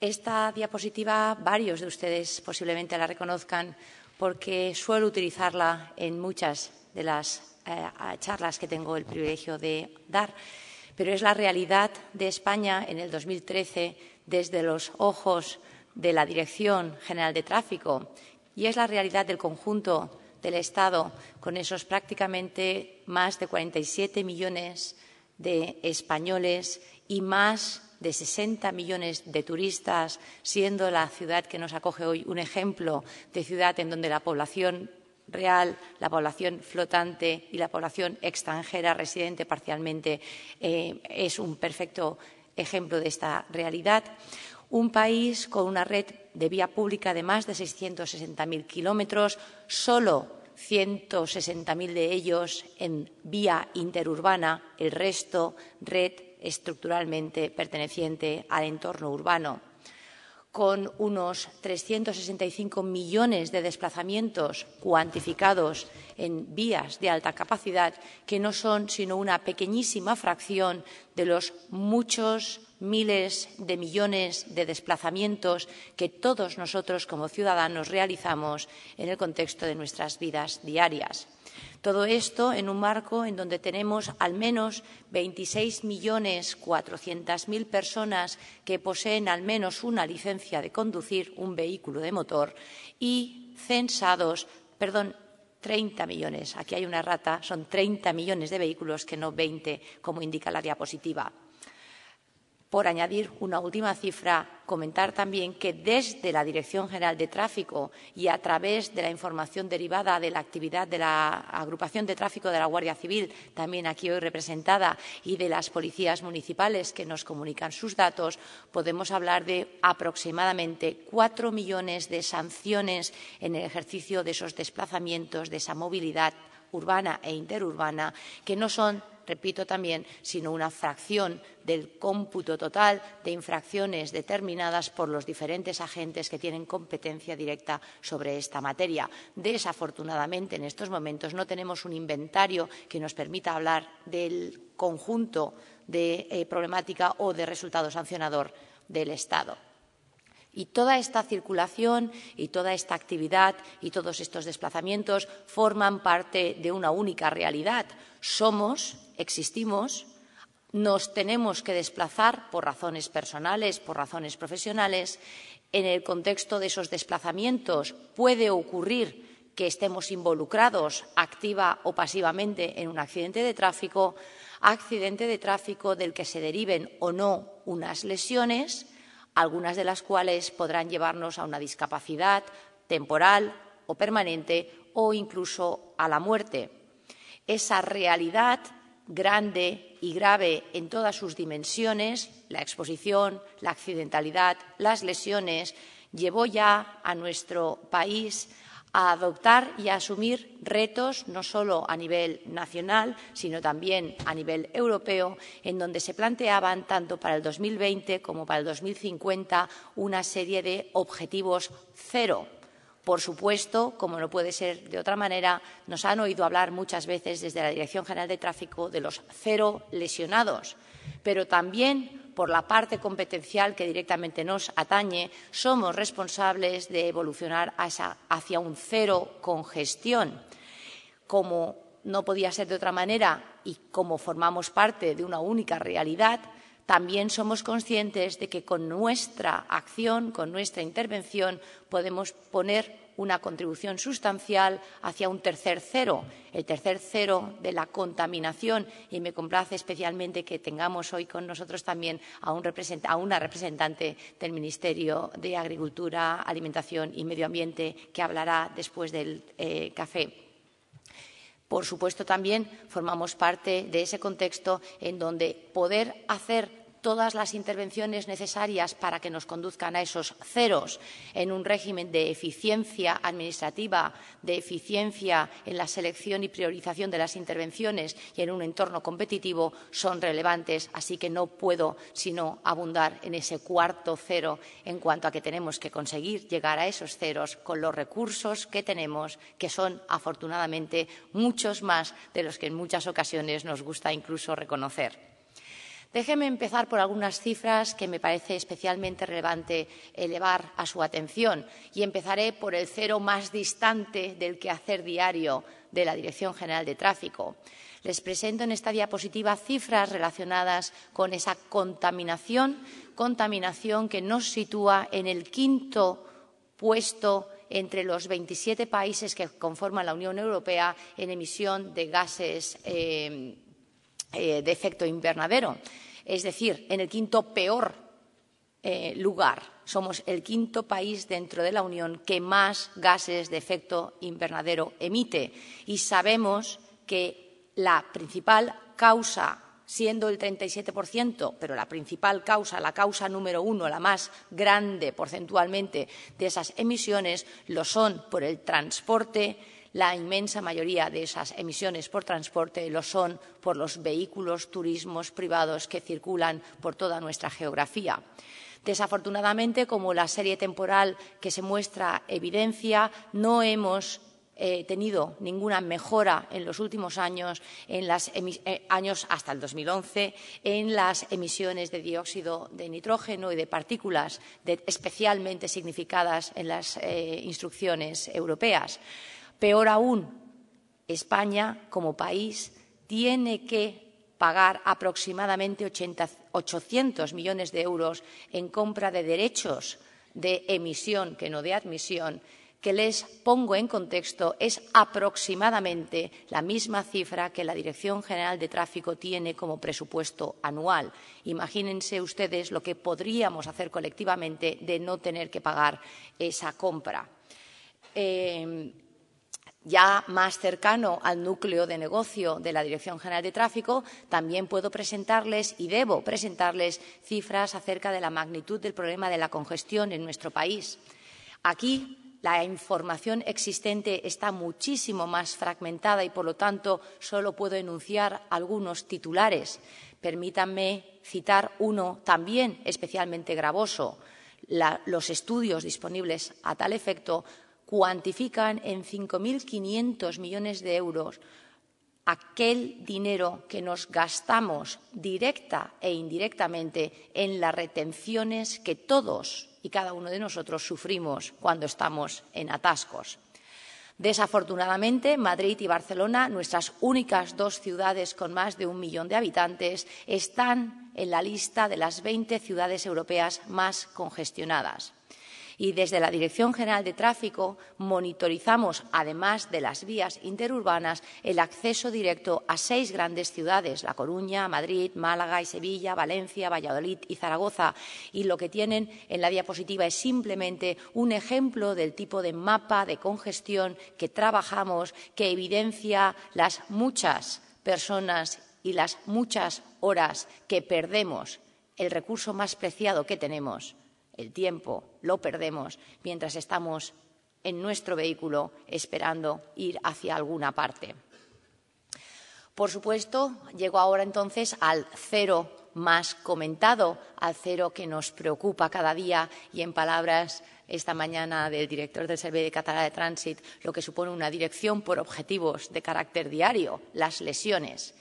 Esta diapositiva, varios de ustedes posiblemente la reconozcan porque suelo utilizarla en muchas de las charlas que tengo el privilegio de dar, pero es la realidad de España en el 2013 desde los ojos de la Dirección General de Tráfico y es la realidad del conjunto del Estado con esos prácticamente más de 47 millones de españoles y más de 60 millones de turistas, siendo la ciudad que nos acoge hoy un ejemplo de ciudad en donde la población real, la población flotante y la población extranjera residente parcialmente es un perfecto ejemplo de esta realidad. Un país con una red de vía pública de más de 660.000 kilómetros, solo 160.000 de ellos en vía interurbana, el resto red estructuralmente perteneciente al entorno urbano, con unos 365 millones de desplazamientos cuantificados en vías de alta capacidad, que no son sino una pequeñísima fracción de los muchos miles de millones de desplazamientos que todos nosotros como ciudadanos realizamos en el contexto de nuestras vidas diarias. Todo esto en un marco en donde tenemos al menos 26.400.000 personas que poseen al menos una licencia de conducir un vehículo de motor y 30 millones, aquí hay una errata, son 30 millones de vehículos que no 20, como indica la diapositiva. Por añadir una última cifra, comentar también que desde la Dirección General de Tráfico y a través de la información derivada de la actividad de la Agrupación de Tráfico de la Guardia Civil, también aquí hoy representada, y de las policías municipales que nos comunican sus datos, podemos hablar de aproximadamente 4 millones de sanciones en el ejercicio de esos desplazamientos, de esa movilidad urbana e interurbana, que no son, repito también, sino una fracción del cómputo total de infracciones determinadas por los diferentes agentes que tienen competencia directa sobre esta materia. Desafortunadamente, en estos momentos no tenemos un inventario que nos permita hablar del conjunto de problemática o de resultado sancionador del Estado. Y toda esta circulación y toda esta actividad y todos estos desplazamientos forman parte de una única realidad. Somos, existimos, nos tenemos que desplazar por razones personales, por razones profesionales. En el contexto de esos desplazamientos puede ocurrir que estemos involucrados activa o pasivamente en un accidente de tráfico del que se deriven o no unas lesiones, algunas de las cuales podrán llevarnos a una discapacidad temporal o permanente o incluso a la muerte. Esa realidad grande y grave en todas sus dimensiones, la exposición, la accidentalidad, las lesiones, llevó ya a nuestro país a adoptar y a asumir retos no solo a nivel nacional, sino también a nivel europeo, en donde se planteaban tanto para el 2020 como para el 2050 una serie de objetivos cero. Por supuesto, como no puede ser de otra manera, nos han oído hablar muchas veces desde la Dirección General de Tráfico de los 0 lesionados, pero también por la parte competencial que directamente nos atañe, somos responsables de evolucionar hacia un 0 congestión. Como no podía ser de otra manera y como formamos parte de una única realidad, también somos conscientes de que con nuestra acción, con nuestra intervención, podemos poner una contribución sustancial hacia un tercer cero, el tercer cero de la contaminación. Y me complace especialmente que tengamos hoy con nosotros también a una representante del Ministerio de Agricultura, Alimentación y Medio Ambiente que hablará después del café. Por supuesto, también formamos parte de ese contexto en donde poder hacer todas las intervenciones necesarias para que nos conduzcan a esos ceros en un régimen de eficiencia administrativa, de eficiencia en la selección y priorización de las intervenciones y en un entorno competitivo son relevantes. Así que no puedo sino abundar en ese cuarto cero en cuanto a que tenemos que conseguir llegar a esos ceros con los recursos que tenemos, que son afortunadamente muchos más de los que en muchas ocasiones nos gusta incluso reconocer. Déjeme empezar por algunas cifras que me parece especialmente relevante elevar a su atención y empezaré por el cero más distante del quehacer diario de la Dirección General de Tráfico. Les presento en esta diapositiva cifras relacionadas con esa contaminación que nos sitúa en el quinto puesto entre los 27 países que conforman la Unión Europea en emisión de gases de efecto invernadero. Es decir, en el quinto peor lugar. Somos el quinto país dentro de la Unión que más gases de efecto invernadero emite. Y sabemos que la principal causa, siendo el 37%, pero la principal causa, la causa número uno, la más grande porcentualmente de esas emisiones, lo son por el transporte. La inmensa mayoría de esas emisiones por transporte lo son por los vehículos, turismos privados que circulan por toda nuestra geografía. Desafortunadamente, como la serie temporal que se muestra evidencia, no hemos tenido ninguna mejora en los últimos años, años hasta el 2011, en las emisiones de dióxido de nitrógeno y de partículas especialmente significadas en las instrucciones europeas. Peor aún, España, como país, tiene que pagar aproximadamente 800 millones de euros en compra de derechos de emisión, que no de admisión, que les pongo en contexto, es aproximadamente la misma cifra que la Dirección General de Tráfico tiene como presupuesto anual. Imagínense ustedes lo que podríamos hacer colectivamente de no tener que pagar esa compra. Ya más cercano al núcleo de negocio de la Dirección General de Tráfico, también puedo presentarles y debo presentarles cifras acerca de la magnitud del problema de la congestión en nuestro país. Aquí la información existente está muchísimo más fragmentada y, por lo tanto, solo puedo enunciar algunos titulares. Permítanme citar uno también especialmente gravoso. Los estudios disponibles a tal efecto cuantifican en 5.500 millones de euros aquel dinero que nos gastamos directa e indirectamente en las retenciones que todos y cada uno de nosotros sufrimos cuando estamos en atascos. Desafortunadamente, Madrid y Barcelona, nuestras únicas dos ciudades con más de 1 millón de habitantes, están en la lista de las 20 ciudades europeas más congestionadas. Y desde la Dirección General de Tráfico monitorizamos, además de las vías interurbanas, el acceso directo a 6 grandes ciudades, La Coruña, Madrid, Málaga y Sevilla, Valencia, Valladolid y Zaragoza. Y lo que tienen en la diapositiva es simplemente un ejemplo del tipo de mapa de congestión que trabajamos, que evidencia las muchas personas y las muchas horas que perdemos, el recurso más preciado que tenemos. El tiempo lo perdemos mientras estamos en nuestro vehículo esperando ir hacia alguna parte. Por supuesto, llego ahora entonces al cero más comentado, al cero que nos preocupa cada día y, en palabras esta mañana del director del Servei Català de Trànsit, lo que supone una dirección por objetivos de carácter diario, las lesiones.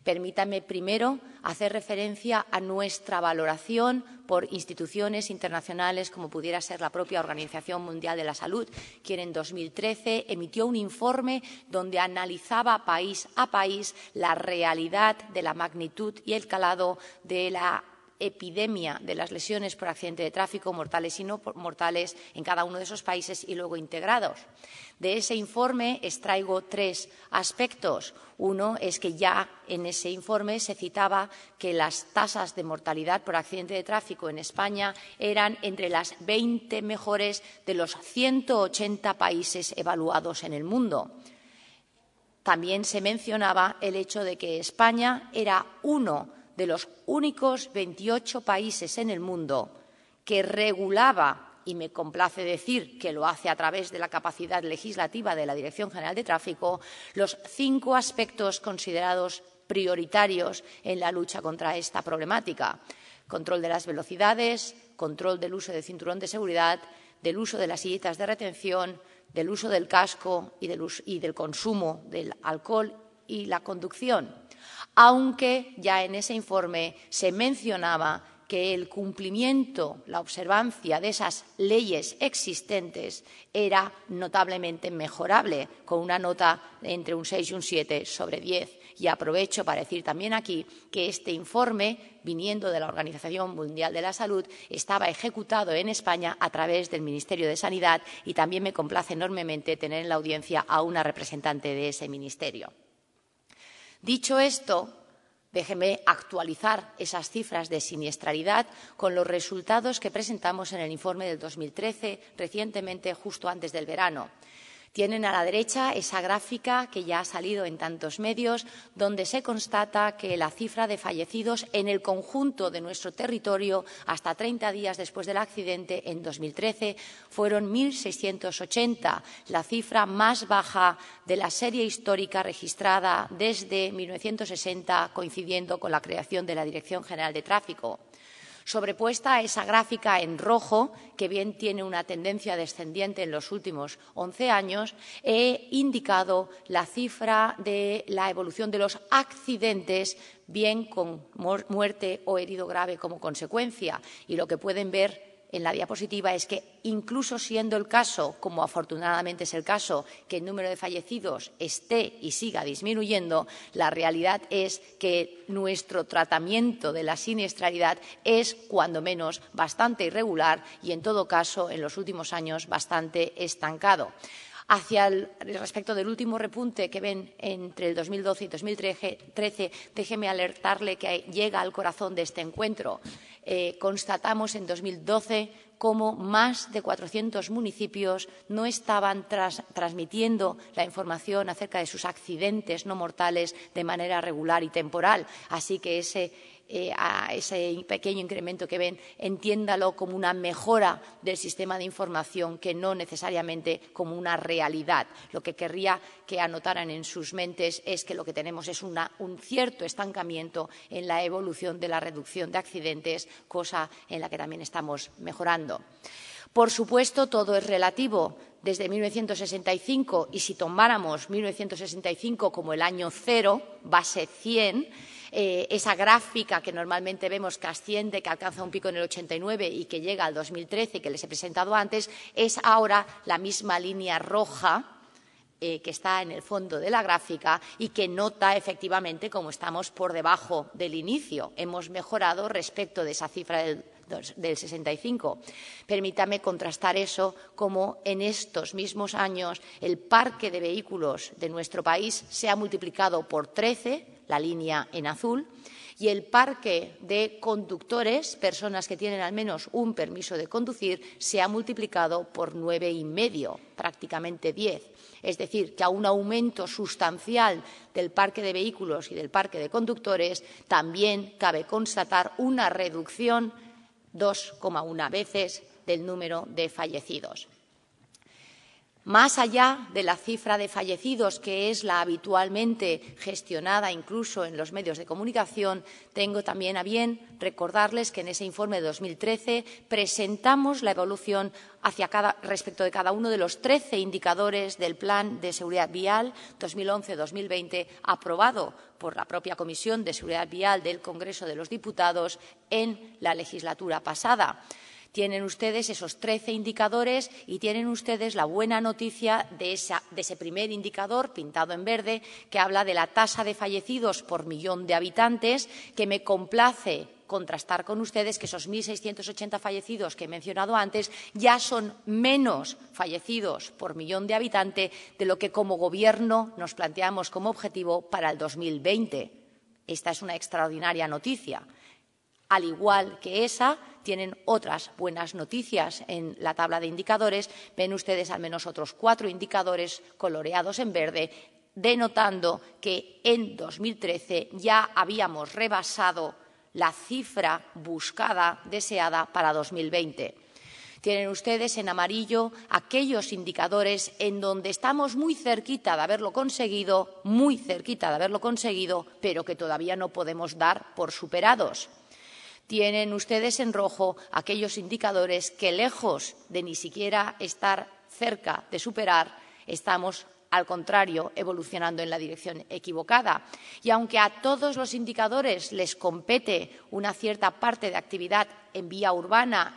Permítanme primero hacer referencia a nuestra valoración por instituciones internacionales como pudiera ser la propia Organización Mundial de la Salud, quien en 2013 emitió un informe donde analizaba país a país la realidad de la magnitud y el calado de la epidemia de las lesiones por accidente de tráfico, mortales y no mortales, en cada uno de esos países y luego integrados. De ese informe extraigo 3 aspectos. Uno es que ya en ese informe se citaba que las tasas de mortalidad por accidente de tráfico en España eran entre las 20 mejores de los 180 países evaluados en el mundo. También se mencionaba el hecho de que España era uno de los únicos 28 países en el mundo que regulaba, y me complace decir que lo hace a través de la capacidad legislativa de la Dirección General de Tráfico, los 5 aspectos considerados prioritarios en la lucha contra esta problemática: control de las velocidades, control del uso del cinturón de seguridad, del uso de las sillitas de retención, del uso del casco y del consumo del alcohol y la conducción. aunque ya en ese informe se mencionaba que el cumplimiento, la observancia de esas leyes existentes era notablemente mejorable, con una nota entre un 6 y un 7 sobre 10. Y aprovecho para decir también aquí que este informe, viniendo de la Organización Mundial de la Salud, estaba ejecutado en España a través del Ministerio de Sanidad y también me complace enormemente tener en la audiencia a una representante de ese ministerio. Dicho esto, déjenme actualizar esas cifras de siniestralidad con los resultados que presentamos en el informe del 2013, recientemente, justo antes del verano. Tienen a la derecha esa gráfica que ya ha salido en tantos medios, donde se constata que la cifra de fallecidos en el conjunto de nuestro territorio hasta 30 días después del accidente en 2013 fueron 1.680, la cifra más baja de la serie histórica registrada desde 1960, coincidiendo con la creación de la Dirección General de Tráfico. Sobrepuesta a esa gráfica en rojo, que bien tiene una tendencia descendiente en los últimos 11 años, he indicado la cifra de la evolución de los accidentes, bien con muerte o herido grave como consecuencia. Y lo que pueden ver en la diapositiva es que, incluso siendo el caso, como afortunadamente es el caso, que el número de fallecidos esté y siga disminuyendo, la realidad es que nuestro tratamiento de la siniestralidad es, cuando menos, bastante irregular y, en todo caso, en los últimos años, bastante estancado. Respecto del último repunte que ven entre el 2012 y 2013, déjeme alertarle que llega al corazón de este encuentro. Constatamos en 2012 cómo más de 400 municipios no estaban transmitiendo la información acerca de sus accidentes no mortales de manera regular y temporal. Así que ese pequeño incremento que ven, entiéndalo como una mejora del sistema de información que no necesariamente como una realidad. Lo que querría que anotaran en sus mentes es que lo que tenemos es un cierto estancamiento en la evolución de la reducción de accidentes, cosa en la que también estamos mejorando. Por supuesto, todo es relativo. Desde 1965, y si tomáramos 1965 como el año cero, base 100, esa gráfica que normalmente vemos que asciende, que alcanza un pico en el 89 y que llega al 2013, que les he presentado antes, es ahora la misma línea roja que está en el fondo de la gráfica y que nota efectivamente cómo estamos por debajo del inicio. Hemos mejorado respecto de esa cifra del 65. Permítame contrastar eso como en estos mismos años el parque de vehículos de nuestro país se ha multiplicado por 13, la línea en azul, y el parque de conductores, personas que tienen al menos un permiso de conducir, se ha multiplicado por 9,5, prácticamente 10. Es decir, que a un aumento sustancial del parque de vehículos y del parque de conductores también cabe constatar una reducción 2,1 veces del número de fallecidos. Más allá de la cifra de fallecidos, que es la habitualmente gestionada incluso en los medios de comunicación, tengo también a bien recordarles que en ese informe de 2013 presentamos la evolución respecto de cada uno de los 13 indicadores del Plan de Seguridad Vial 2011-2020, aprobado por la propia Comisión de Seguridad Vial del Congreso de los Diputados en la legislatura pasada. Tienen ustedes esos 13 indicadores y tienen ustedes la buena noticia de ese primer indicador pintado en verde que habla de la tasa de fallecidos por millón de habitantes, que me complace contrastar con ustedes que esos 1.680 fallecidos que he mencionado antes ya son menos fallecidos por millón de habitantes de lo que como Gobierno nos planteamos como objetivo para el 2020. Esta es una extraordinaria noticia. Al igual que esa, tienen otras buenas noticias en la tabla de indicadores. Ven ustedes al menos otros 4 indicadores coloreados en verde, denotando que en 2013 ya habíamos rebasado la cifra buscada, deseada para 2020. Tienen ustedes en amarillo aquellos indicadores en donde estamos muy cerquita de haberlo conseguido, pero que todavía no podemos dar por superados. Tienen ustedes en rojo aquellos indicadores que, lejos de ni siquiera estar cerca de superar, estamos al contrario, evolucionando en la dirección equivocada. Y aunque a todos los indicadores les compete una cierta parte de actividad en vía urbana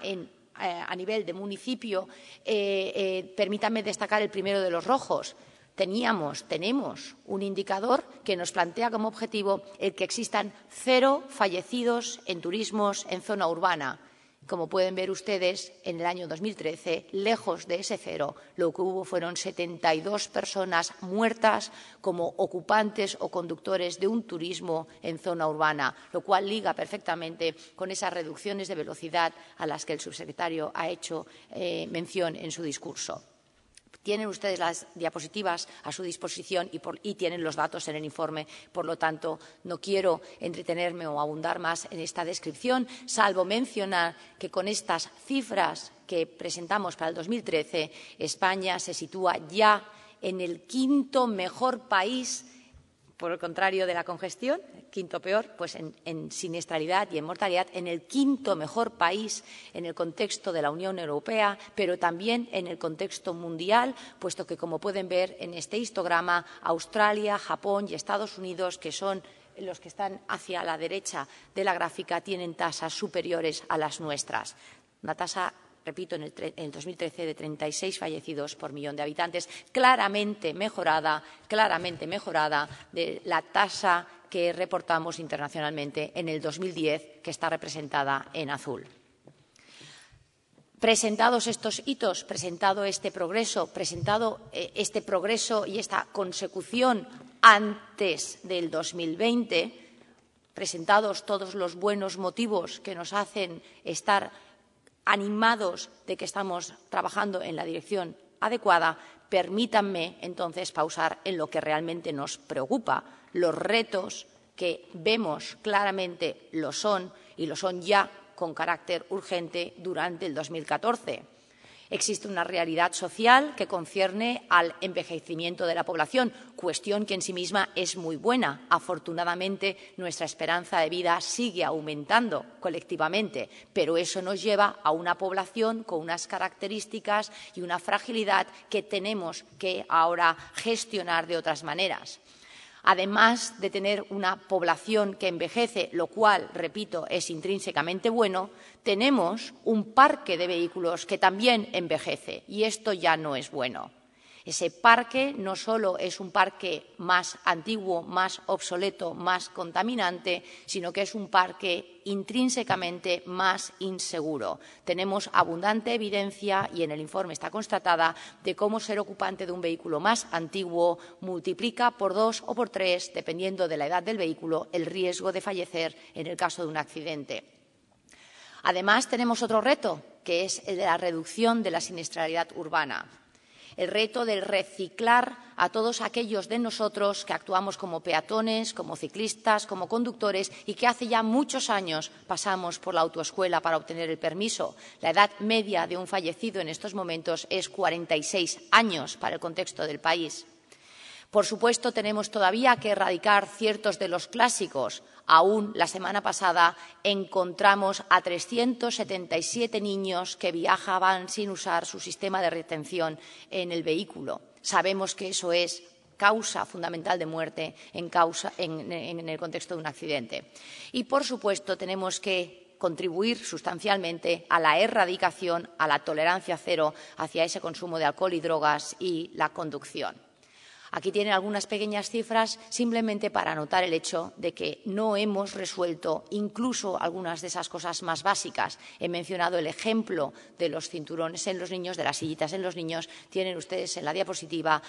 a nivel de municipio, permítanme destacar el primero de los rojos. Tenemos un indicador que nos plantea como objetivo el que existan 0 fallecidos en turismos en zona urbana. Como pueden ver ustedes, en el año 2013, lejos de ese 0, lo que hubo fueron 72 personas muertas como ocupantes o conductores de un turismo en zona urbana, lo cual liga perfectamente con esas reducciones de velocidad a las que el subsecretario ha hecho mención en su discurso. Tienen ustedes las diapositivas a su disposición y tienen los datos en el informe. Por lo tanto, no quiero entretenerme o abundar más en esta descripción, salvo mencionar que con estas cifras que presentamos para el 2013, España se sitúa ya en el 5º mejor país, por el contrario de la congestión, 5º peor, pues en siniestralidad y en mortalidad, en el 5º mejor país en el contexto de la Unión Europea, pero también en el contexto mundial, puesto que, como pueden ver en este histograma, Australia, Japón y Estados Unidos, que son los que están hacia la derecha de la gráfica, tienen tasas superiores a las nuestras. Una tasa, repito, en el 2013 de 36 fallecidos por millón de habitantes, claramente mejorada de la tasa que reportamos internacionalmente en el 2010, que está representada en azul. Presentados estos hitos, presentado este progreso y esta consecución antes del 2020, presentados todos los buenos motivos que nos hacen estar animados de que estamos trabajando en la dirección adecuada, permítanme entonces pausar en lo que realmente nos preocupa. Los retos que vemos claramente lo son, y lo son ya con carácter urgente durante el 2014. Existe una realidad social que concierne al envejecimiento de la población, cuestión que en sí misma es muy buena. Afortunadamente, nuestra esperanza de vida sigue aumentando colectivamente, pero eso nos lleva a una población con unas características y una fragilidad que tenemos que ahora gestionar de otras maneras. Además de tener una población que envejece, lo cual, repito, es intrínsecamente bueno, tenemos un parque de vehículos que también envejece, y esto ya no es bueno. Ese parque no solo es un parque más antiguo, más obsoleto, más contaminante, sino que es un parque intrínsecamente más inseguro. Tenemos abundante evidencia, y en el informe está constatada, de cómo ser ocupante de un vehículo más antiguo multiplica por 2 o por 3, dependiendo de la edad del vehículo, el riesgo de fallecer en el caso de un accidente. Además, tenemos otro reto, que es el de la reducción de la siniestralidad urbana. El reto de reciclar a todos aquellos de nosotros que actuamos como peatones, como ciclistas, como conductores y que hace ya muchos años pasamos por la autoescuela para obtener el permiso. La edad media de un fallecido en estos momentos es 46 años para el contexto del país. Por supuesto, tenemos todavía que erradicar ciertos de los clásicos. Aún la semana pasada encontramos a 377 niños que viajaban sin usar su sistema de retención en el vehículo. Sabemos que eso es causa fundamental de muerte en el contexto de un accidente. Y, por supuesto, tenemos que contribuir sustancialmente a la erradicación, a la tolerancia cero hacia ese consumo de alcohol y drogas y la conducción. Aquí tienen algunas pequeñas cifras simplemente para anotar el hecho de que no hemos resuelto incluso algunas de esas cosas más básicas. He mencionado el ejemplo de los cinturones en los niños, de las sillitas en los niños. Tienen ustedes en la diapositiva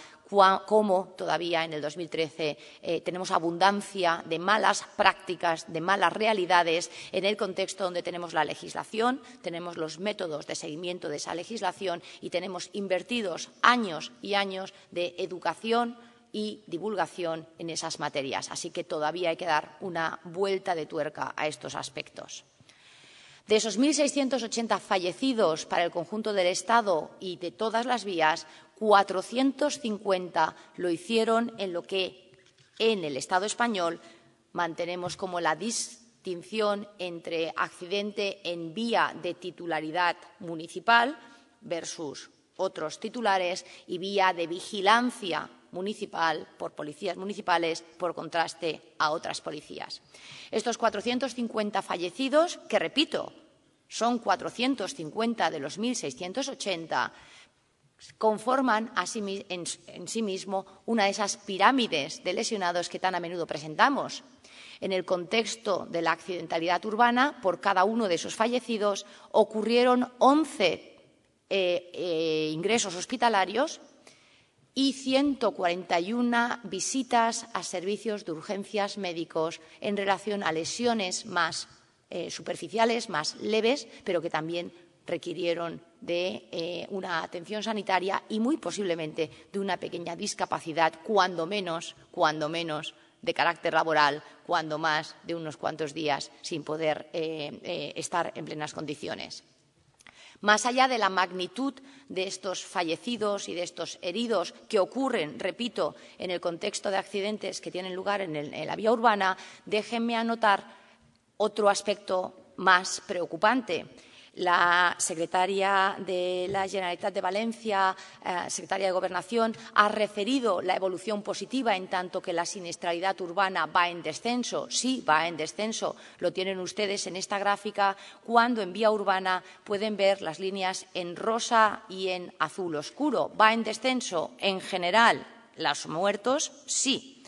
cómo todavía en el 2013 tenemos abundancia de malas prácticas, de malas realidades en el contexto donde tenemos la legislación, tenemos los métodos de seguimiento de esa legislación y tenemos invertidos años y años de educación y divulgación en esas materias. Así que todavía hay que dar una vuelta de tuerca a estos aspectos. De esos 1.680 fallecidos para el conjunto del Estado y de todas las vías, 450 lo hicieron en lo que en el Estado español mantenemos como la distinción entre accidente en vía de titularidad municipal versus otros titulares y vía de vigilancia municipal, por policías municipales, por contraste a otras policías. Estos 450 fallecidos, que repito, son 450 de los 1.680, conforman en sí mismo una de esas pirámides de lesionados que tan a menudo presentamos. En el contexto de la accidentalidad urbana, por cada uno de esos fallecidos ocurrieron 11 ingresos hospitalarios y 141 visitas a servicios de urgencias médicos en relación a lesiones más superficiales, más leves, pero que también requirieron de una atención sanitaria y muy posiblemente de una pequeña discapacidad, cuando menos de carácter laboral, cuando más de unos cuantos días sin poder estar en plenas condiciones. Más allá de la magnitud de estos fallecidos y de estos heridos que ocurren, repito, en el contexto de accidentes que tienen lugar en la vía urbana, déjenme anotar otro aspecto más preocupante. La secretaria de la Generalitat de Valencia, secretaria de Gobernación, ha referido la evolución positiva en tanto que la siniestralidad urbana va en descenso. Sí, va en descenso. Lo tienen ustedes en esta gráfica, cuando en vía urbana pueden ver las líneas en rosa y en azul oscuro. Va en descenso en general. Los muertos, sí.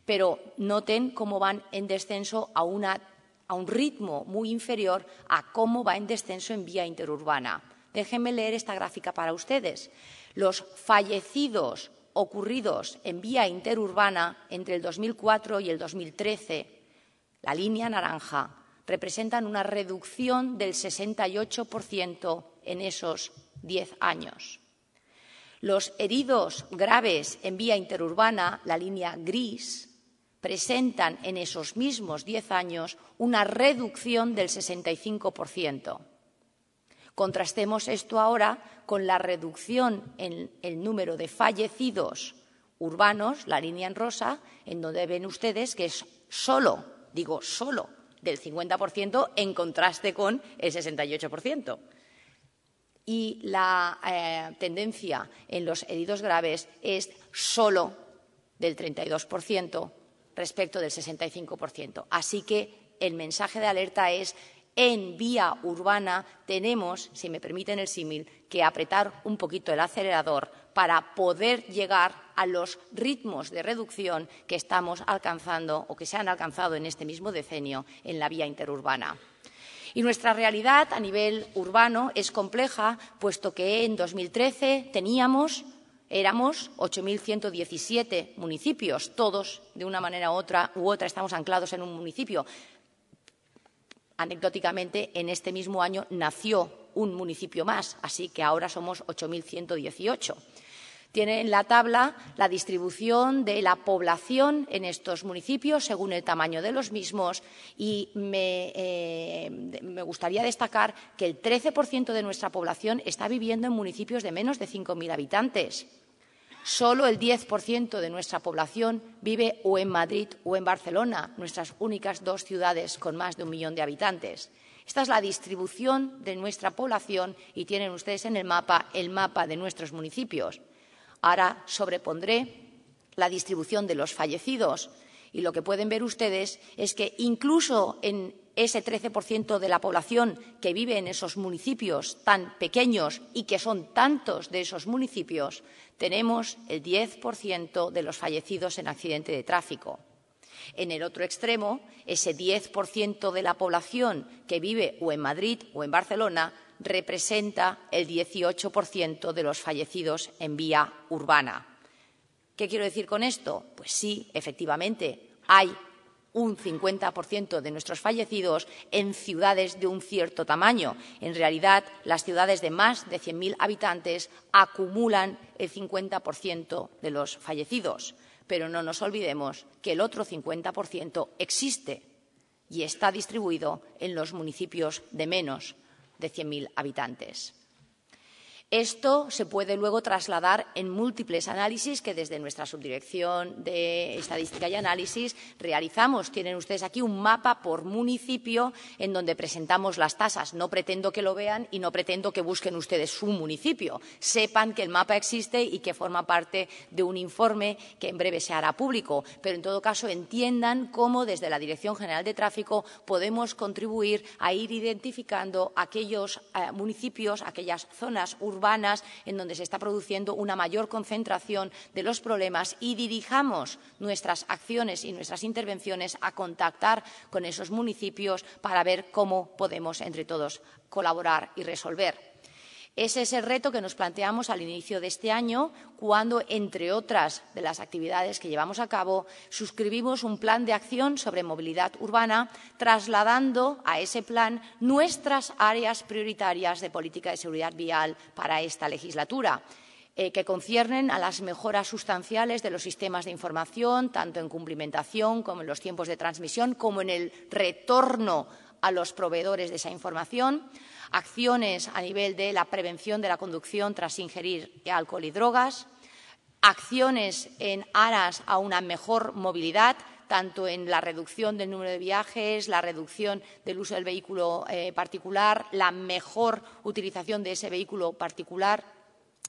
Pero noten cómo van en descenso a un ritmo muy inferior a cómo va en descenso en vía interurbana. Déjenme leer esta gráfica para ustedes. Los fallecidos ocurridos en vía interurbana entre el 2004 y el 2013, la línea naranja, representan una reducción del 68% en esos 10 años. Los heridos graves en vía interurbana, la línea gris, presentan en esos mismos 10 años una reducción del 65%. Contrastemos esto ahora con la reducción en el número de fallecidos urbanos, la línea en rosa, en donde ven ustedes que es solo del 50% en contraste con el 68%. Y la tendencia en los heridos graves es solo del 32%, respecto del 65%. Así que el mensaje de alerta es: en vía urbana tenemos, si me permiten el símil, que apretar un poquito el acelerador para poder llegar a los ritmos de reducción que estamos alcanzando o que se han alcanzado en este mismo decenio en la vía interurbana. Y nuestra realidad a nivel urbano es compleja, puesto que en 2013 éramos 8.117 municipios, todos de una manera u otra estamos anclados en un municipio. Anecdóticamente, en este mismo año nació un municipio más, así que ahora somos 8.118. Tiene en la tabla la distribución de la población en estos municipios según el tamaño de los mismos y me gustaría destacar que el 13% de nuestra población está viviendo en municipios de menos de 5.000 habitantes. Solo el 10% de nuestra población vive o en Madrid o en Barcelona, nuestras únicas dos ciudades con más de 1 millón de habitantes. Esta es la distribución de nuestra población y tienen ustedes en el mapa de nuestros municipios. Ahora sobrepondré la distribución de los fallecidos y lo que pueden ver ustedes es que incluso en ese 13% de la población que vive en esos municipios tan pequeños y que son tantos de esos municipios, tenemos el 10% de los fallecidos en accidente de tráfico. En el otro extremo, ese 10% de la población que vive o en Madrid o en Barcelona representa el 18% de los fallecidos en vía urbana. ¿Qué quiero decir con esto? Pues sí, efectivamente, hay un 50% de nuestros fallecidos en ciudades de un cierto tamaño. En realidad, las ciudades de más de 100.000 habitantes acumulan el 50% de los fallecidos. Pero no nos olvidemos que el otro 50% existe y está distribuido en los municipios de menos de 100.000 habitantes. Esto se puede luego trasladar en múltiples análisis que desde nuestra subdirección de Estadística y Análisis realizamos. Tienen ustedes aquí un mapa por municipio en donde presentamos las tasas. No pretendo que lo vean y no pretendo que busquen ustedes su municipio. Sepan que el mapa existe y que forma parte de un informe que en breve se hará público. Pero, en todo caso, entiendan cómo desde la Dirección General de Tráfico podemos contribuir a ir identificando aquellos municipios, aquellas zonas urbanas en donde se está produciendo una mayor concentración de los problemas y dirijamos nuestras acciones y nuestras intervenciones a contactar con esos municipios para ver cómo podemos entre todos colaborar y resolver. Ese es el reto que nos planteamos al inicio de este año, cuando, entre otras de las actividades que llevamos a cabo, suscribimos un plan de acción sobre movilidad urbana, trasladando a ese plan nuestras áreas prioritarias de política de seguridad vial para esta legislatura, que conciernen a las mejoras sustanciales de los sistemas de información, tanto en cumplimentación como en los tiempos de transmisión, como en el retorno a los proveedores de esa información, acciones a nivel de la prevención de la conducción tras ingerir alcohol y drogas, acciones en aras a una mejor movilidad, tanto en la reducción del número de viajes, la reducción del uso del vehículo particular, la mejor utilización de ese vehículo particular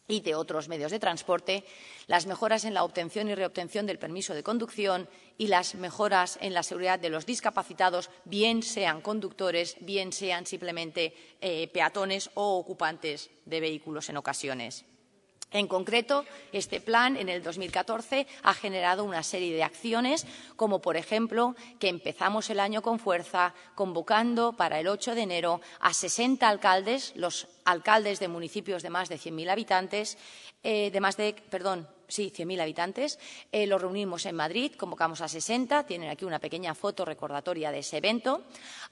y de otros medios de transporte, las mejoras en la obtención y reobtención del permiso de conducción y las mejoras en la seguridad de los discapacitados, bien sean conductores, bien sean simplemente peatones o ocupantes de vehículos en ocasiones. En concreto, este plan en el 2014 ha generado una serie de acciones, como por ejemplo que empezamos el año con fuerza convocando para el 8 de enero a 60 alcaldes, los alcaldes de municipios de más de 100.000 habitantes, 100.000 habitantes. Los reunimos en Madrid, convocamos a 60, tienen aquí una pequeña foto recordatoria de ese evento.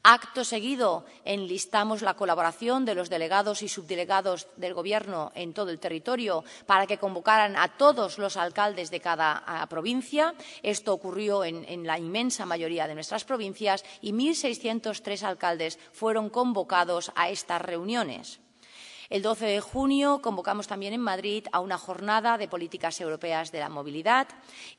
Acto seguido, enlistamos la colaboración de los delegados y subdelegados del Gobierno en todo el territorio para que convocaran a todos los alcaldes de cada provincia. Esto ocurrió en la inmensa mayoría de nuestras provincias y 1.603 alcaldes fueron convocados a estas reuniones. El 12 de junio convocamos también en Madrid a una jornada de políticas europeas de la movilidad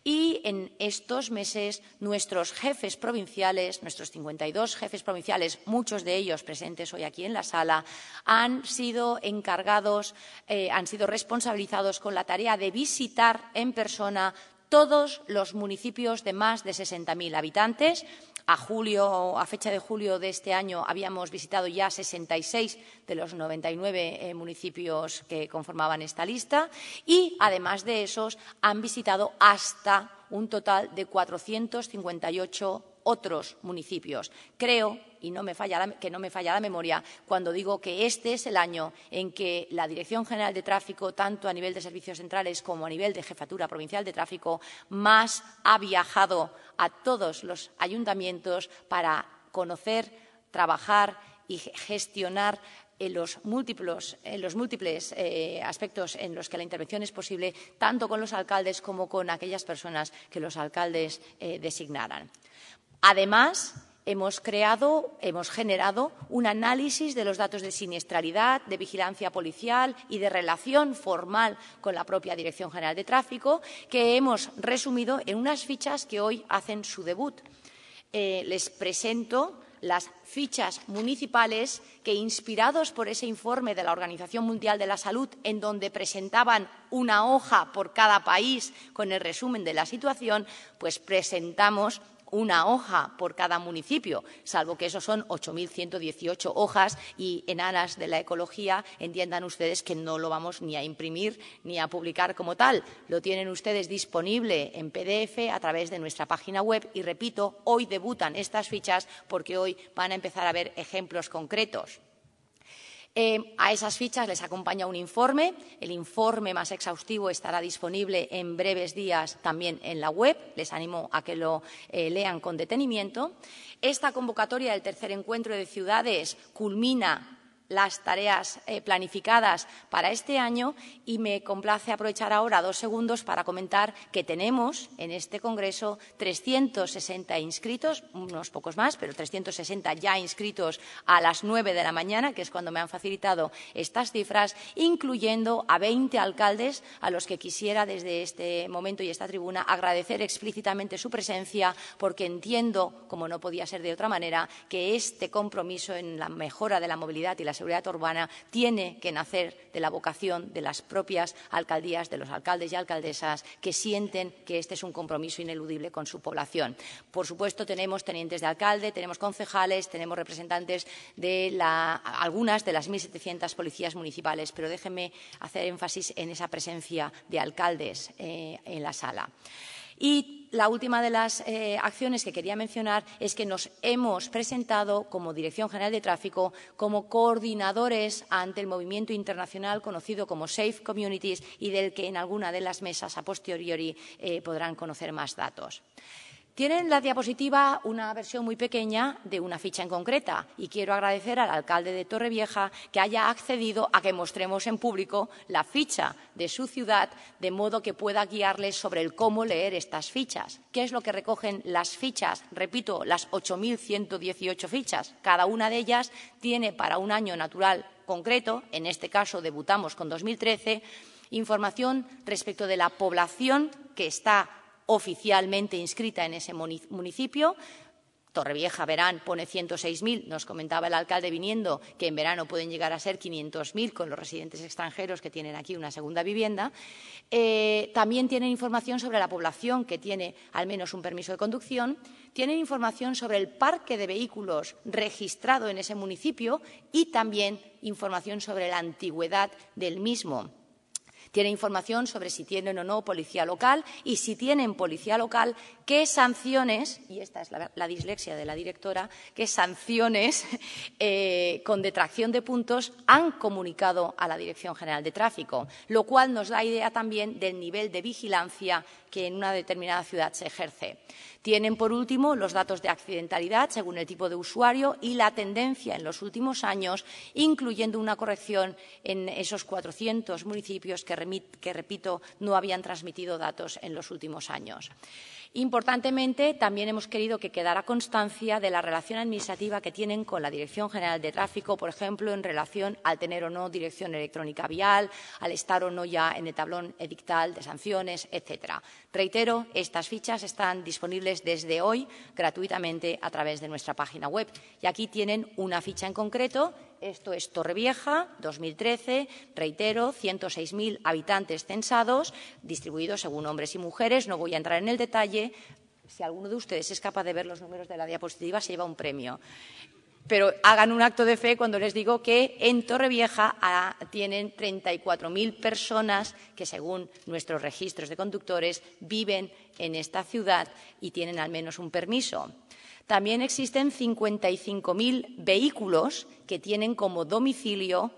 y en estos meses nuestros jefes provinciales, nuestros 52 jefes provinciales, muchos de ellos presentes hoy aquí en la sala, han sido encargados, han sido responsabilizados con la tarea de visitar en persona todos los municipios de más de 60.000 habitantes. A fecha de julio de este año habíamos visitado ya 66 de los 99 municipios que conformaban esta lista y, además de esos, han visitado hasta un total de 458 otros municipios. Creo, y no me falla la memoria, cuando digo que este es el año en que la Dirección General de Tráfico, tanto a nivel de servicios centrales como a nivel de Jefatura Provincial de Tráfico, más ha viajado a todos los ayuntamientos para conocer, trabajar y gestionar en los múltiples aspectos en los que la intervención es posible, tanto con los alcaldes como con aquellas personas que los alcaldes designaran. Además, hemos generado un análisis de los datos de siniestralidad, de vigilancia policial y de relación formal con la propia Dirección General de Tráfico, que hemos resumido en unas fichas que hoy hacen su debut. Les presento las fichas municipales que, inspirados por ese informe de la Organización Mundial de la Salud, en donde presentaban una hoja por cada país con el resumen de la situación, pues presentamos una hoja por cada municipio, salvo que eso son 8.118 hojas y en aras de la ecología entiendan ustedes que no lo vamos ni a imprimir ni a publicar como tal. Lo tienen ustedes disponible en PDF a través de nuestra página web y, repito, hoy debutan estas fichas porque hoy van a empezar a ver ejemplos concretos. A esas fichas les acompaña un informe. El informe más exhaustivo estará disponible en breves días también en la web. Les animo a que lo lean con detenimiento. Esta convocatoria del tercer encuentro de ciudades culmina las tareas planificadas para este año y me complace aprovechar ahora 2 segundos para comentar que tenemos en este Congreso 360 inscritos, unos pocos más, pero 360 ya inscritos a las 9 de la mañana, que es cuando me han facilitado estas cifras, incluyendo a 20 alcaldes a los que quisiera desde este momento y esta tribuna agradecer explícitamente su presencia, porque entiendo, como no podía ser de otra manera, que este compromiso en la mejora de la movilidad y la seguridad urbana tiene que nacer de la vocación de las propias alcaldías, de los alcaldes y alcaldesas que sienten que este es un compromiso ineludible con su población. Por supuesto, tenemos tenientes de alcalde, tenemos concejales, tenemos representantes de algunas de las 1.700 policías municipales, pero déjenme hacer énfasis en esa presencia de alcaldes en la sala. Y la última de las acciones que quería mencionar es que nos hemos presentado como Dirección General de Tráfico como coordinadores ante el movimiento internacional conocido como Safe Communities y del que en alguna de las mesas a posteriori podrán conocer más datos. Tienen en la diapositiva una versión muy pequeña de una ficha en concreta y quiero agradecer al alcalde de Torrevieja que haya accedido a que mostremos en público la ficha de su ciudad de modo que pueda guiarles sobre el cómo leer estas fichas. ¿Qué es lo que recogen las fichas? Repito, las 8.118 fichas. Cada una de ellas tiene para un año natural concreto, en este caso debutamos con 2013, información respecto de la población que está oficialmente inscrita en ese municipio. Torrevieja, verán, pone 106.000. Nos comentaba el alcalde viniendo que en verano pueden llegar a ser 500.000 con los residentes extranjeros que tienen aquí una segunda vivienda. También tienen información sobre la población que tiene al menos un permiso de conducción. Tienen información sobre el parque de vehículos registrado en ese municipio y también información sobre la antigüedad del mismo. Tiene información sobre si tienen o no policía local y si tienen policía local, qué sanciones, y esta es la dislexia de la directora, qué sanciones con detracción de puntos han comunicado a la Dirección General de Tráfico, lo cual nos da idea también del nivel de vigilancia que en una determinada ciudad se ejerce. Tienen, por último, los datos de accidentalidad según el tipo de usuario y la tendencia en los últimos años, incluyendo una corrección en esos 400 municipios que, repito, no habían transmitido datos en los últimos años. Importantemente, también hemos querido que quedara constancia de la relación administrativa que tienen con la Dirección General de Tráfico, por ejemplo, en relación al tener o no dirección electrónica vial, al estar o no ya en el tablón edictal de sanciones, etcétera. Reitero, estas fichas están disponibles desde hoy gratuitamente a través de nuestra página web. Y aquí tienen una ficha en concreto. Esto es Torrevieja, 2013, reitero, 106.000 habitantes censados, distribuidos según hombres y mujeres. No voy a entrar en el detalle. Si alguno de ustedes es capaz de ver los números de la diapositiva, se lleva un premio. Pero hagan un acto de fe cuando les digo que en Torrevieja tienen 34.000 personas que, según nuestros registros de conductores, viven en esta ciudad y tienen al menos un permiso. También existen 55.000 vehículos que tienen como domicilio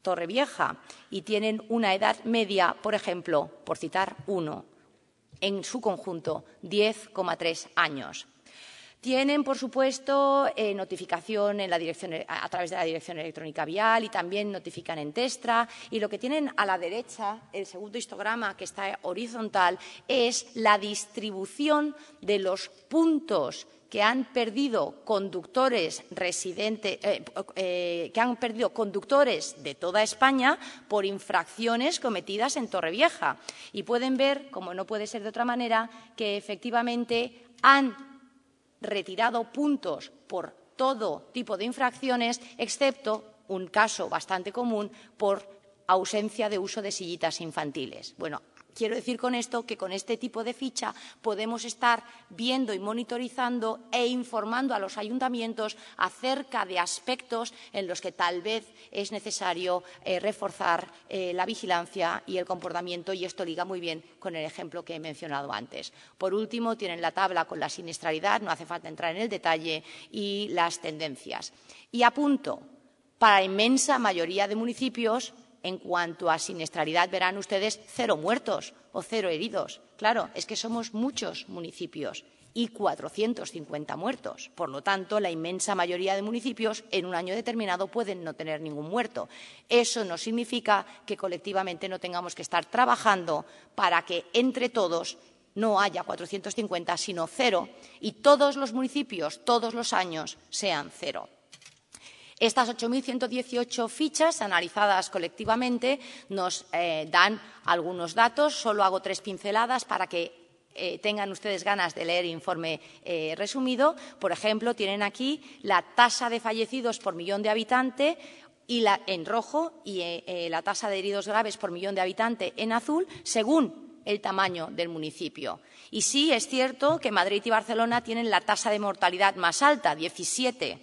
Torrevieja y tienen una edad media, por ejemplo, por citar uno, en su conjunto, 10,3 años. Tienen, por supuesto, notificación a través de la Dirección Electrónica Vial y también notifican en Testra. Y lo que tienen a la derecha, el segundo histograma que está horizontal, es la distribución de los puntos que han perdido conductores conductores de toda España por infracciones cometidas en Torrevieja. Y pueden ver, como no puede ser de otra manera, que efectivamente han retirado puntos por todo tipo de infracciones, excepto un caso bastante común por ausencia de uso de sillitas infantiles. Bueno, quiero decir con esto que con este tipo de ficha podemos estar viendo y monitorizando e informando a los ayuntamientos acerca de aspectos en los que tal vez es necesario reforzar la vigilancia y el comportamiento, y esto liga muy bien con el ejemplo que he mencionado antes. Por último, tienen la tabla con la siniestralidad, no hace falta entrar en el detalle, y las tendencias. Y apunto, para la inmensa mayoría de municipios, en cuanto a siniestralidad, verán ustedes 0 muertos o 0 heridos. Claro, es que somos muchos municipios y 450 muertos. Por lo tanto, la inmensa mayoría de municipios en un año determinado pueden no tener ningún muerto. Eso no significa que colectivamente no tengamos que estar trabajando para que entre todos no haya 450, sino 0, y todos los municipios, todos los años, sean 0. Estas 8.118 fichas analizadas colectivamente nos dan algunos datos. Solo hago 3 pinceladas para que tengan ustedes ganas de leer el informe resumido. Por ejemplo, tienen aquí la tasa de fallecidos por millón de habitantes en rojo y la tasa de heridos graves por millón de habitantes en azul, según el tamaño del municipio. Y sí, es cierto que Madrid y Barcelona tienen la tasa de mortalidad más alta, 17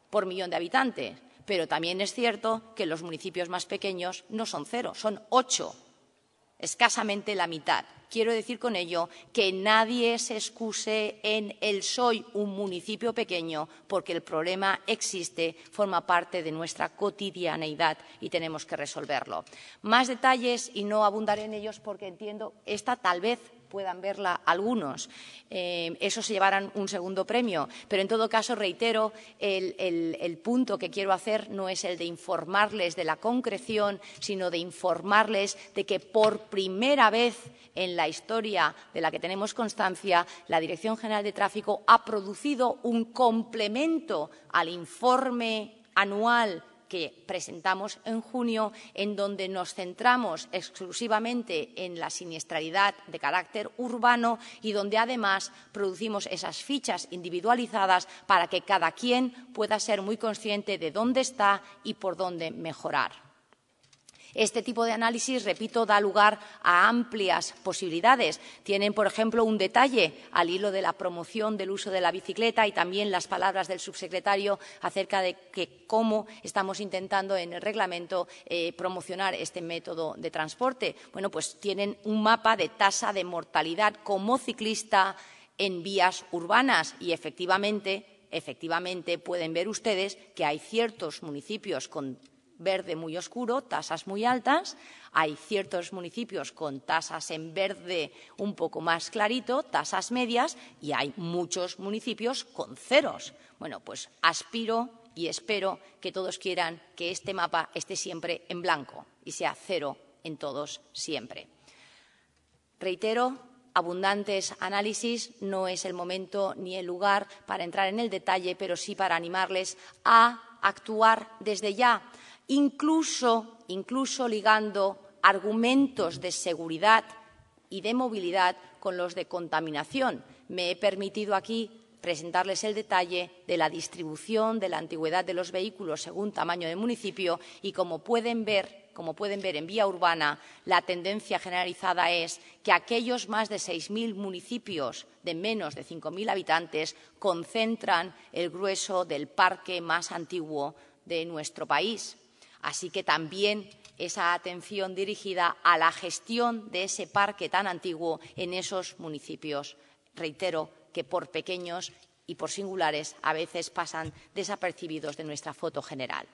por millón de habitantes, pero también es cierto que los municipios más pequeños no son 0, son 8, escasamente la mitad. Quiero decir con ello que nadie se excuse en el soy un municipio pequeño, porque el problema existe, forma parte de nuestra cotidianeidad y tenemos que resolverlo. Más detalles, y no abundaré en ellos porque entiendo esta tal vez puedan verla algunos. Esos se llevarán un segundo premio, pero en todo caso reitero, el punto que quiero hacer no es el de informarles de la concreción, sino de informarles de que por primera vez en la historia de la que tenemos constancia, la Dirección General de Tráfico ha producido un complemento al informe anual que presentamos en junio, en donde nos centramos exclusivamente en la siniestralidad de carácter urbano y donde además producimos esas fichas individualizadas para que cada quien pueda ser muy consciente de dónde está y por dónde mejorar. Este tipo de análisis, repito, da lugar a amplias posibilidades. Tienen, por ejemplo, un detalle al hilo de la promoción del uso de la bicicleta y también las palabras del subsecretario acerca de cómo estamos intentando en el reglamento promocionar este método de transporte. Bueno, pues tienen un mapa de tasa de mortalidad como ciclista en vías urbanas y efectivamente pueden ver ustedes que hay ciertos municipios con verde muy oscuro, tasas muy altas. Hay ciertos municipios con tasas en verde un poco más clarito, tasas medias, y hay muchos municipios con ceros. Bueno, pues aspiro y espero que todos quieran que este mapa esté siempre en blanco y sea 0 en todos siempre. Reitero, abundantes análisis, no es el momento ni el lugar para entrar en el detalle, pero sí para animarles a actuar desde ya, incluso ligando argumentos de seguridad y de movilidad con los de contaminación. Me he permitido aquí presentarles el detalle de la distribución de la antigüedad de los vehículos según tamaño de municipio y, como pueden ver en vía urbana, la tendencia generalizada es que aquellos más de 6.000 municipios de menos de 5.000 habitantes concentran el grueso del parque más antiguo de nuestro país. Así que también esa atención dirigida a la gestión de ese parque tan antiguo en esos municipios. Reitero que por pequeños y por singulares a veces pasan desapercibidos de nuestra foto general.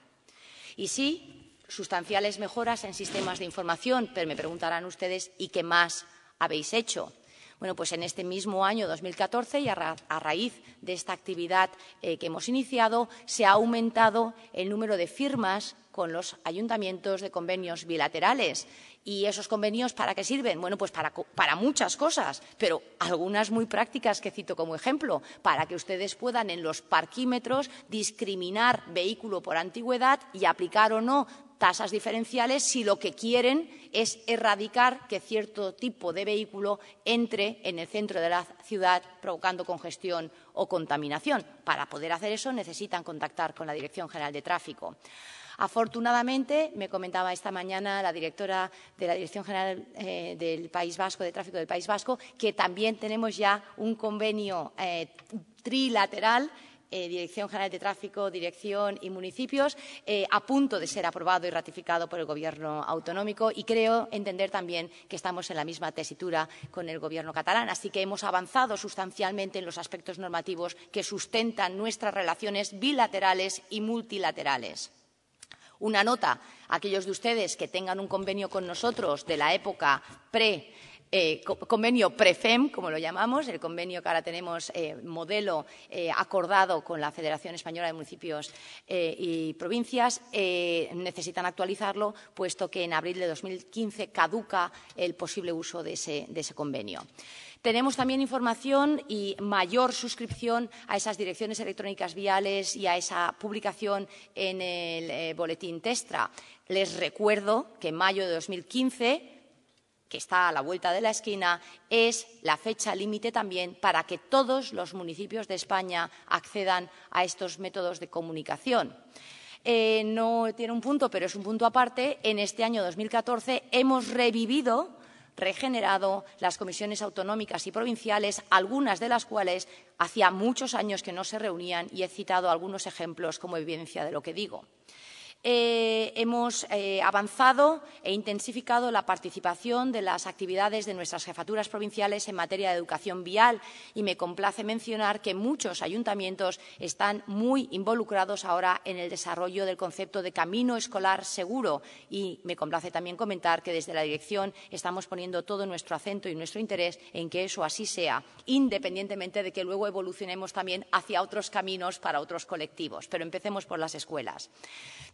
Y sí, sustanciales mejoras en sistemas de información, pero me preguntarán ustedes ¿y qué más habéis hecho? Bueno, pues en este mismo año 2014 y a raíz de esta actividad que hemos iniciado, se ha aumentado el número de firmas con los ayuntamientos de convenios bilaterales. ¿Y esos convenios para qué sirven? Bueno, pues para muchas cosas, pero algunas muy prácticas que cito como ejemplo, para que ustedes puedan en los parquímetros discriminar vehículo por antigüedad y aplicar o no tasas diferenciales si lo que quieren es erradicar que cierto tipo de vehículo entre en el centro de la ciudad provocando congestión o contaminación. Para poder hacer eso necesitan contactar con la Dirección General de Tráfico. Afortunadamente, me comentaba esta mañana la directora de la Dirección General del País Vasco, de Tráfico del País Vasco, que también tenemos ya un convenio trilateral, Dirección General de Tráfico, Dirección y Municipios, a punto de ser aprobado y ratificado por el Gobierno autonómico, y creo entender también que estamos en la misma tesitura con el Gobierno catalán. Así que hemos avanzado sustancialmente en los aspectos normativos que sustentan nuestras relaciones bilaterales y multilaterales. Una nota a aquellos de ustedes que tengan un convenio con nosotros de la época convenio PREFEM, como lo llamamos, el convenio que ahora tenemos modelo acordado con la Federación Española de Municipios y Provincias, necesitan actualizarlo, puesto que en abril de 2015 caduca el posible uso de ese convenio. Tenemos también información y mayor suscripción a esas direcciones electrónicas viales y a esa publicación en el boletín Testra. Les recuerdo que en mayo de 2015, que está a la vuelta de la esquina, es la fecha límite también para que todos los municipios de España accedan a estos métodos de comunicación. No tiene un punto, pero es un punto aparte. En este año 2014 hemos regenerado las comisiones autonómicas y provinciales, algunas de las cuales hacía muchos años que no se reunían, y he citado algunos ejemplos como evidencia de lo que digo. Hemos avanzado e intensificado la participación de las actividades de nuestras jefaturas provinciales en materia de educación vial, y me complace mencionar que muchos ayuntamientos están muy involucrados ahora en el desarrollo del concepto de camino escolar seguro, y me complace también comentar que desde la dirección estamos poniendo todo nuestro acento y nuestro interés en que eso así sea, independientemente de que luego evolucionemos también hacia otros caminos para otros colectivos. Pero empecemos por las escuelas.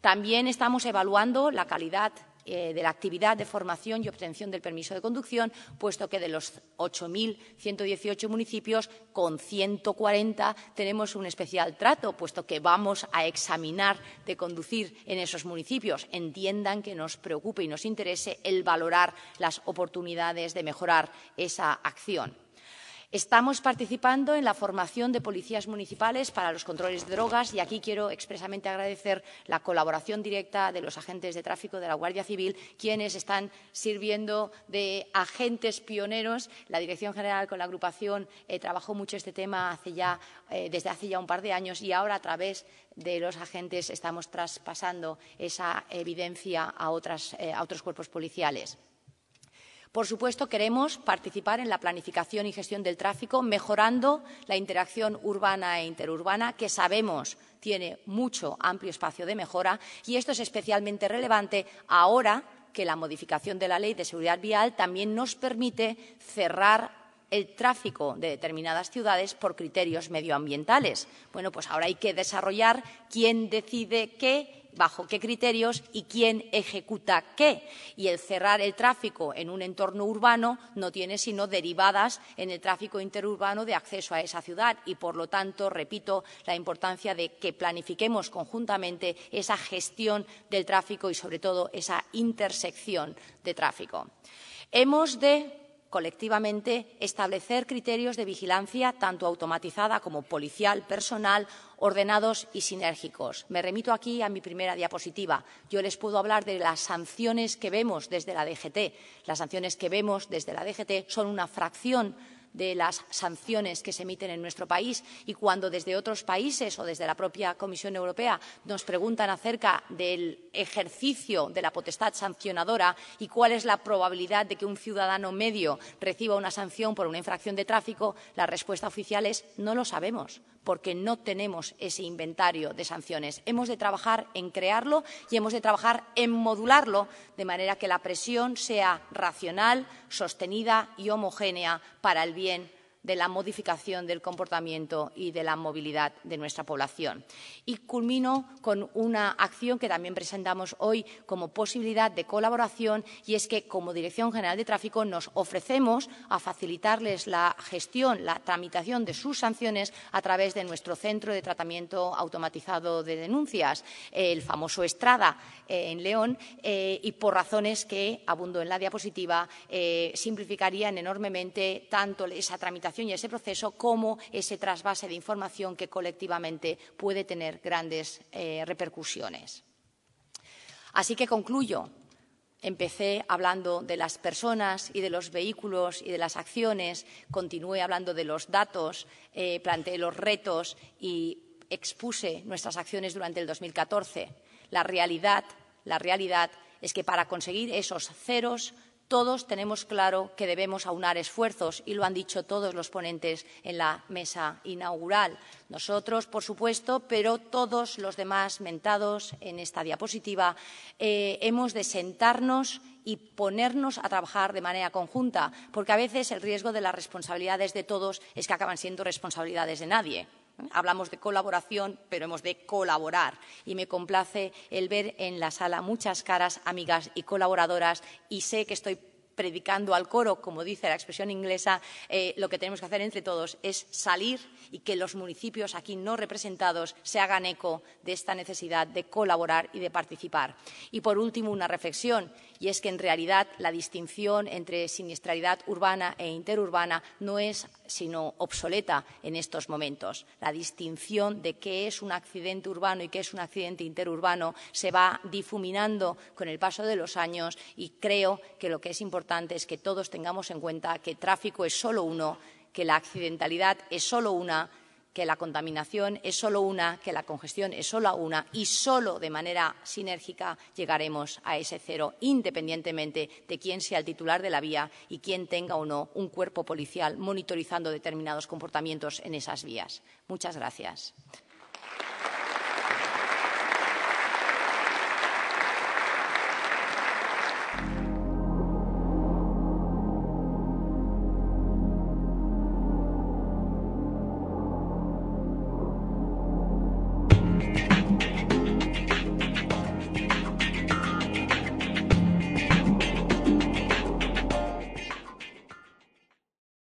También estamos evaluando la calidad de la actividad de formación y obtención del permiso de conducción, puesto que de los 8.118 municipios, con 140 tenemos un especial trato, puesto que vamos a examinar de conducir en esos municipios. Entiendan que nos preocupe y nos interese el valorar las oportunidades de mejorar esa acción. Estamos participando en la formación de policías municipales para los controles de drogas, y aquí quiero expresamente agradecer la colaboración directa de los agentes de tráfico de la Guardia Civil, quienes están sirviendo de agentes pioneros. La Dirección General con la agrupación trabajó mucho este tema desde hace ya un par de años, y ahora a través de los agentes estamos traspasando esa evidencia a otros cuerpos policiales. Por supuesto, queremos participar en la planificación y gestión del tráfico, mejorando la interacción urbana e interurbana, que sabemos tiene mucho amplio espacio de mejora, y esto es especialmente relevante ahora que la modificación de la Ley de Seguridad Vial también nos permite cerrar el tráfico de determinadas ciudades por criterios medioambientales. Bueno, pues ahora hay que desarrollar quién decide qué, bajo qué criterios y quién ejecuta qué. Y el cerrar el tráfico en un entorno urbano no tiene sino derivadas en el tráfico interurbano de acceso a esa ciudad, y, por lo tanto, repito, la importancia de que planifiquemos conjuntamente esa gestión del tráfico y, sobre todo, esa intersección de tráfico. Hemos de colectivamente establecer criterios de vigilancia tanto automatizada como policial personal, ordenados y sinérgicos. Me remito aquí a mi primera diapositiva. Yo les puedo hablar de las sanciones que vemos desde la DGT. Las sanciones que vemos desde la DGT son una fracción de las sanciones que se emiten en nuestro país, y cuando desde otros países o desde la propia Comisión Europea nos preguntan acerca del ejercicio de la potestad sancionadora y cuál es la probabilidad de que un ciudadano medio reciba una sanción por una infracción de tráfico, la respuesta oficial es: no lo sabemos, porque no tenemos ese inventario de sanciones. Hemos de trabajar en crearlo y hemos de trabajar en modularlo de manera que la presión sea racional, sostenida y homogénea para el bien de la modificación del comportamiento y de la movilidad de nuestra población. Y culmino con una acción que también presentamos hoy como posibilidad de colaboración, y es que, como Dirección General de Tráfico, nos ofrecemos a facilitarles la gestión, la tramitación de sus sanciones a través de nuestro Centro de Tratamiento Automatizado de Denuncias, el famoso Estrada, en León, y por razones que abundo en la diapositiva, simplificarían enormemente tanto esa tramitación y ese proceso como ese trasvase de información que colectivamente puede tener grandes repercusiones. Así que concluyo. Empecé hablando de las personas y de los vehículos y de las acciones, continué hablando de los datos, planteé los retos y expuse nuestras acciones durante el 2014. La realidad es que para conseguir esos ceros Todos tenemos claro que debemos aunar esfuerzos y lo han dicho todos los ponentes en la mesa inaugural. Nosotros, por supuesto, pero todos los demás mentados en esta diapositiva hemos de sentarnos y ponernos a trabajar de manera conjunta, porque a veces el riesgo de las responsabilidades de todos es que acaban siendo responsabilidades de nadie. Hablamos de colaboración, pero hemos de colaborar. Y me complace el ver en la sala muchas caras amigas y colaboradoras y sé que estoy predicando al coro, como dice la expresión inglesa. Lo que tenemos que hacer entre todos es salir y que los municipios aquí no representados se hagan eco de esta necesidad de colaborar y de participar. Y, por último, una reflexión, y es que, en realidad, la distinción entre siniestralidad urbana e interurbana no es sino obsoleta en estos momentos. La distinción de qué es un accidente urbano y qué es un accidente interurbano se va difuminando con el paso de los años y creo que lo que es importante es que todos tengamos en cuenta que tráfico es solo uno, que la accidentalidad es solo una, que la contaminación es solo una, que la congestión es solo una y solo de manera sinérgica llegaremos a ese cero, independientemente de quién sea el titular de la vía y quién tenga o no un cuerpo policial monitorizando determinados comportamientos en esas vías. Muchas gracias.